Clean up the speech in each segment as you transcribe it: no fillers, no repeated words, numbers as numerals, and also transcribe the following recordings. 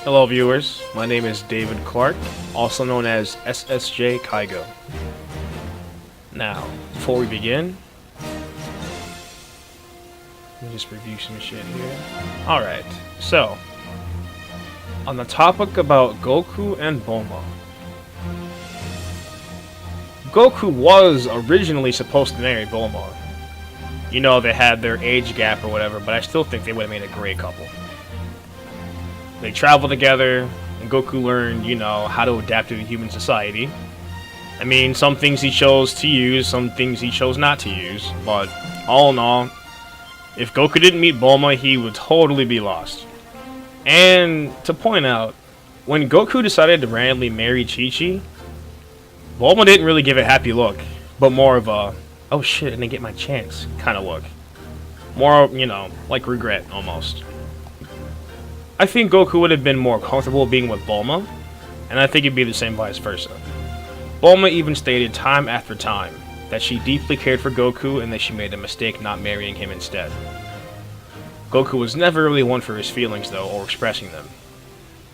Hello viewers, my name is David Clark, also known as SSJ Kaigo. Now, before we begin, let me just review some shit here. Alright, so, on the topic about Goku and Bulma. Goku was originally supposed to marry Bulma. You know, they had their age gap or whatever, but I still think they would have made a great couple. They traveled together, and Goku learned, you know, how to adapt to human society. I mean, some things he chose to use, some things he chose not to use, but all in all, if Goku didn't meet Bulma, he would totally be lost. And to point out, when Goku decided to randomly marry Chi-Chi, Bulma didn't really give a happy look, but more of a, oh shit, I didn't get my chance kind of look. More, you know, like regret, almost. I think Goku would have been more comfortable being with Bulma, and I think it'd be the same vice versa. Bulma even stated time after time that she deeply cared for Goku and that she made a mistake not marrying him instead. Goku was never really one for his feelings though, or expressing them.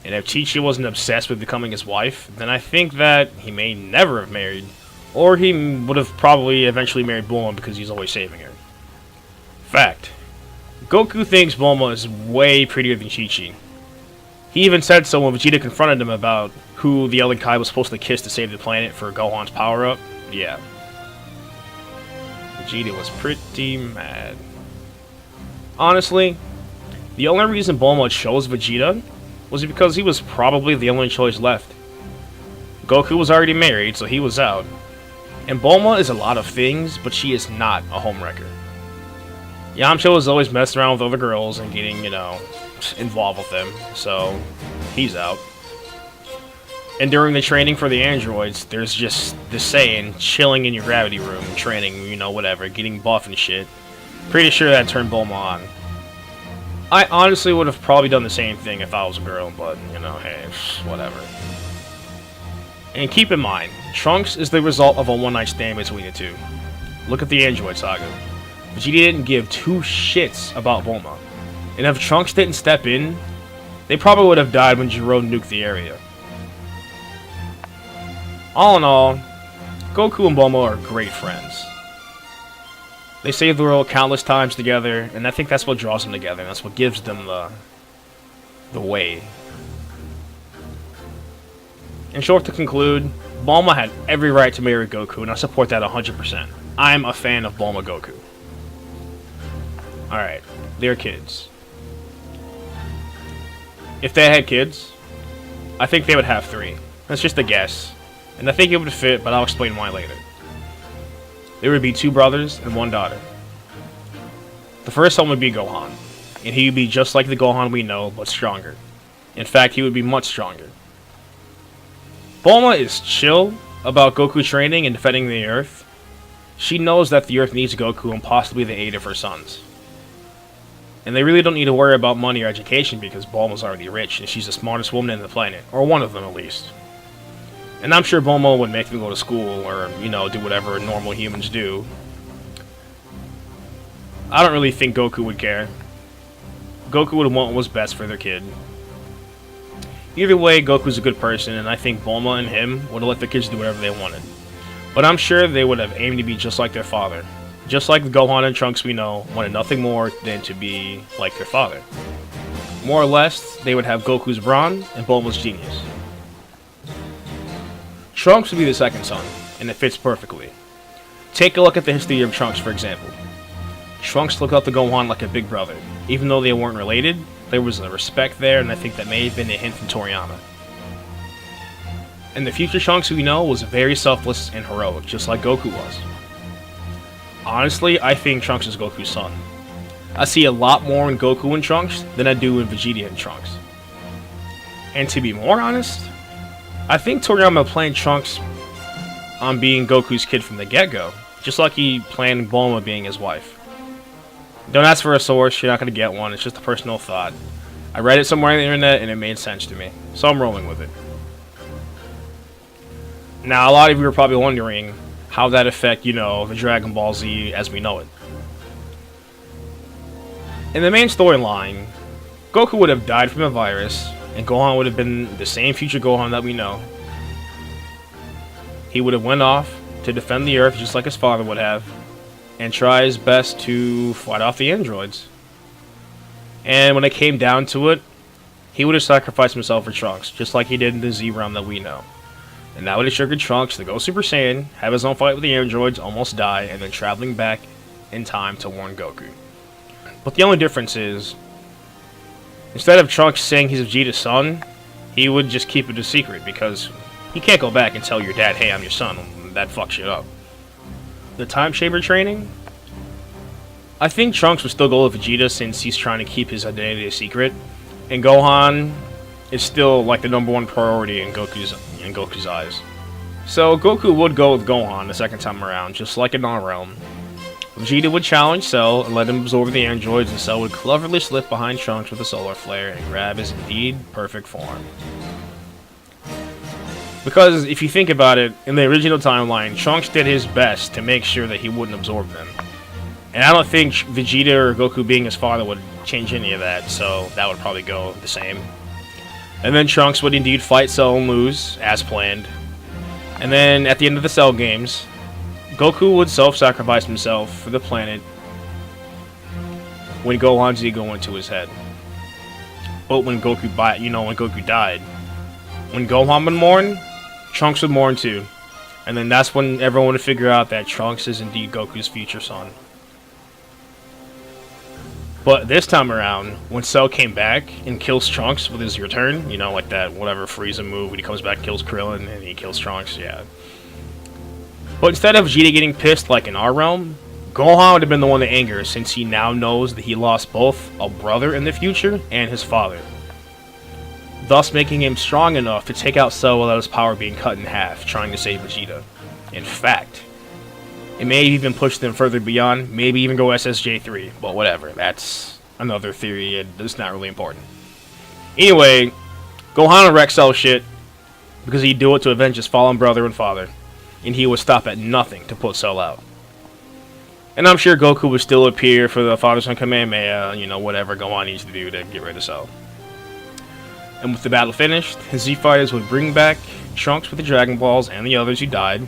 And if Chi-Chi wasn't obsessed with becoming his wife, then I think that he may never have married, or he would have probably eventually married Bulma because he's always saving her. Fact. Goku thinks Bulma is way prettier than Chi-Chi. He even said so when Vegeta confronted him about who the other guy was supposed to kiss to save the planet for Gohan's power-up. Yeah. Vegeta was pretty mad. Honestly, the only reason Bulma chose Vegeta was because he was probably the only choice left. Goku was already married, so he was out. And Bulma is a lot of things, but she is not a homewrecker. Yamcha was always messing around with other girls and getting, you know, involved with them, so he's out. And during the training for the androids, there's just this saying, chilling in your gravity room, training, you know, whatever, getting buff and shit. Pretty sure that turned Bulma on. I honestly would have probably done the same thing if I was a girl, but, you know, hey, whatever. And keep in mind, Trunks is the result of a one-night stand between the two. Look at the Android Saga. Vegeta didn't give two shits about Bulma. And if Trunks didn't step in, they probably would have died when Gero nuked the area. All in all, Goku and Bulma are great friends. They saved the world countless times together, and I think that's what draws them together, and that's what gives them the way. In short, to conclude, Bulma had every right to marry Goku, and I support that 100%. I'm a fan of Bulma Goku. Alright, they're kids. If they had kids, I think they would have 3. That's just a guess. And I think it would fit, but I'll explain why later. There would be 2 brothers and 1 daughter. The first one would be Gohan, and he would be just like the Gohan we know, but stronger. In fact, he would be much stronger. Bulma is chill about Goku training and defending the Earth. She knows that the Earth needs Goku and possibly the aid of her sons. And they really don't need to worry about money or education because Bulma's already rich and she's the smartest woman on the planet, or one of them at least. And I'm sure Bulma would make them go to school or, you know, do whatever normal humans do. I don't really think Goku would care. Goku would want what was best for their kid. Either way, Goku's a good person, and I think Bulma and him would have let their kids do whatever they wanted. But I'm sure they would have aimed to be just like their father. Just like the Gohan and Trunks we know, wanted nothing more than to be like their father. More or less, they would have Goku's brawn and Bulma's genius. Trunks would be the second son, and it fits perfectly. Take a look at the history of Trunks, for example. Trunks looked up to Gohan like a big brother. Even though they weren't related, there was a respect there, and I think that may have been a hint from Toriyama. And the future Trunks we know was very selfless and heroic, just like Goku was. Honestly, I think Trunks is Goku's son. I see a lot more in Goku and Trunks than I do in Vegeta and Trunks. And to be more honest, I think Toriyama planned Trunks on being Goku's kid from the get-go, just like he planned Bulma being his wife. Don't ask for a source, you're not going to get one, it's just a personal thought. I read it somewhere on the internet and it made sense to me, so I'm rolling with it. Now, a lot of you are probably wondering, how that affect, you know, the Dragon Ball Z as we know it. In the main storyline, Goku would have died from a virus, and Gohan would have been the same future Gohan that we know. He would have went off to defend the Earth just like his father would have, and try his best to fight off the androids. And when it came down to it, he would have sacrificed himself for Trunks, just like he did in the Z realm that we know. And that would have triggered Trunks to go Super Saiyan, have his own fight with the androids, almost die, and then traveling back in time to warn Goku. But the only difference is, instead of Trunks saying he's Vegeta's son, he would just keep it a secret, because he can't go back and tell your dad, hey, I'm your son. That fucks shit up. The time chamber training? I think Trunks would still go with Vegeta since he's trying to keep his identity a secret. And Gohan is still like the #1 priority in Goku's eyes. So Goku would go with Gohan the second time around, just like in our realm. Vegeta would challenge Cell and let him absorb the androids, and Cell would cleverly slip behind Trunks with a solar flare and grab his indeed perfect form. Because if you think about it, in the original timeline, Trunks did his best to make sure that he wouldn't absorb them. And I don't think Vegeta or Goku being his father would change any of that, so that would probably go the same. And then Trunks would indeed fight Cell and lose, as planned. And then at the end of the Cell games, Goku would self-sacrifice himself for the planet when Gohan's ego went to his head. But when Goku died, when Gohan would mourn, Trunks would mourn too. And then that's when everyone would figure out that Trunks is indeed Goku's future son. But this time around, when Cell came back and kills Trunks with his return, you know, like that whatever Frieza move when he comes back and kills Krillin and he kills Trunks, yeah. But instead of Vegeta getting pissed like in our realm, Gohan would have been the one to anger, since he now knows that he lost both a brother in the future and his father. Thus making him strong enough to take out Cell without his power being cut in half, trying to save Vegeta. In fact, it may even push them further beyond, maybe even go SSJ3, but whatever, that's another theory, and it's not really important. Anyway, Gohan would wreck Cell shit, because he'd do it to avenge his fallen brother and father, and he would stop at nothing to put Cell out. And I'm sure Goku would still appear for the Father-Son Kamehameha, you know, whatever Gohan needs to do to get rid of Cell. And with the battle finished, his Z-Fighters would bring back Trunks with the Dragon Balls and the others who died.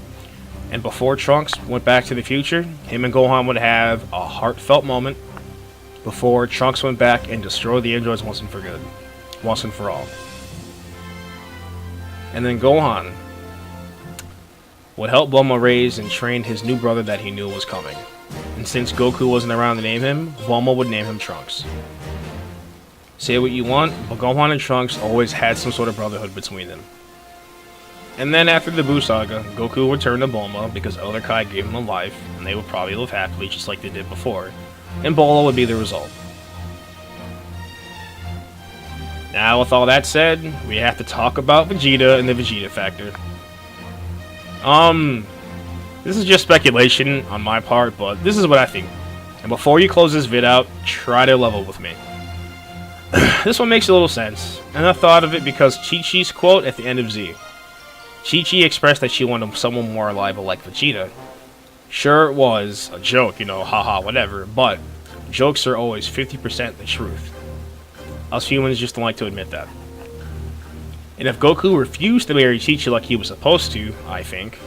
And before Trunks went back to the future, him and Gohan would have a heartfelt moment before Trunks went back and destroyed the androids once and for good. Once and for all. And then Gohan would help Bulma raise and train his new brother that he knew was coming. And since Goku wasn't around to name him, Bulma would name him Trunks. Say what you want, but Gohan and Trunks always had some sort of brotherhood between them. And then after the Buu Saga, Goku would turn to Bulma because Elder Kai gave him a life, and they would probably live happily just like they did before. And Bola would be the result. Now with all that said, we have to talk about Vegeta and the Vegeta factor. This is just speculation on my part, but this is what I think. And before you close this vid out, try to level with me. This one makes a little sense, and I thought of it because Chi-Chi's quote at the end of Z. Chi-Chi expressed that she wanted someone more reliable like Vegeta. Sure, it was a joke, you know, haha, whatever, but jokes are always 50% the truth. Us humans just don't like to admit that. And if Goku refused to marry Chi-Chi like he was supposed to, I think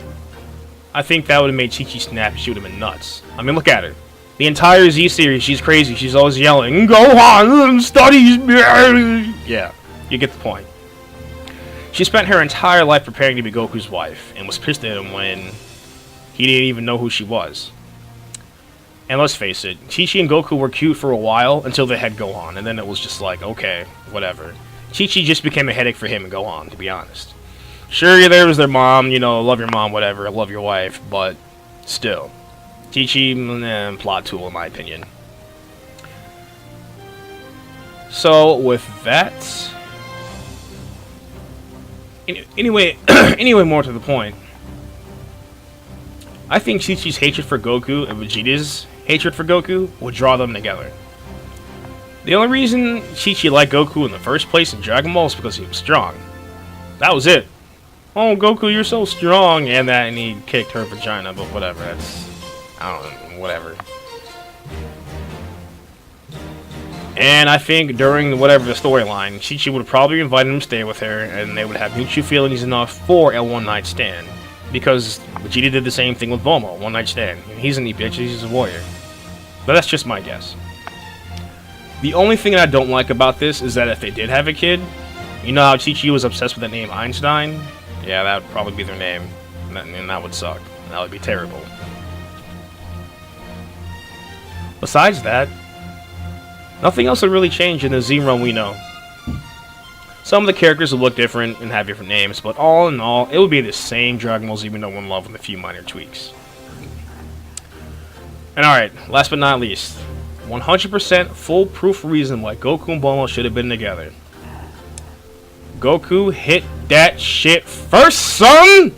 that would have made Chi-Chi snap and she would have been nuts. I mean, look at her. The entire Z series, she's crazy. She's always yelling, Gohan, studies! Yeah, you get the point. She spent her entire life preparing to be Goku's wife, and was pissed at him when he didn't even know who she was. And let's face it, Chi-Chi and Goku were cute for a while until they had Gohan, and then it was just like, okay, whatever. Chi-Chi just became a headache for him and Gohan, to be honest. Sure, there was their mom, you know, love your mom, whatever, love your wife, but still. Chi-Chi, plot tool in my opinion. So, with that... Anyway, more to the point. I think Chi-Chi's hatred for Goku and Vegeta's hatred for Goku would draw them together. The only reason Chi-Chi liked Goku in the first place in Dragon Ball is because he was strong. That was it. Oh, Goku, you're so strong, and he kicked her vagina, but whatever, that's... I don't know, whatever. And I think during whatever the storyline, Chi-Chi would probably invite him to stay with her, and they would have mutual feelings enough for a one-night stand. Because Vegeta did the same thing with Bulma, one-night stand. He's an bitch, he's a warrior. But that's just my guess. The only thing I don't like about this is that if they did have a kid, you know how Chi-Chi was obsessed with the name Einstein? Yeah, that would probably be their name. And that would suck. That would be terrible. Besides that, nothing else would really change in the Z-Run we know. Some of the characters would look different and have different names, but all in all, it would be the same Dragon Ball Z we know and love with a few minor tweaks. And alright, last but not least, 100% foolproof reason why Goku and Bulma should have been together. Goku hit that shit first, son!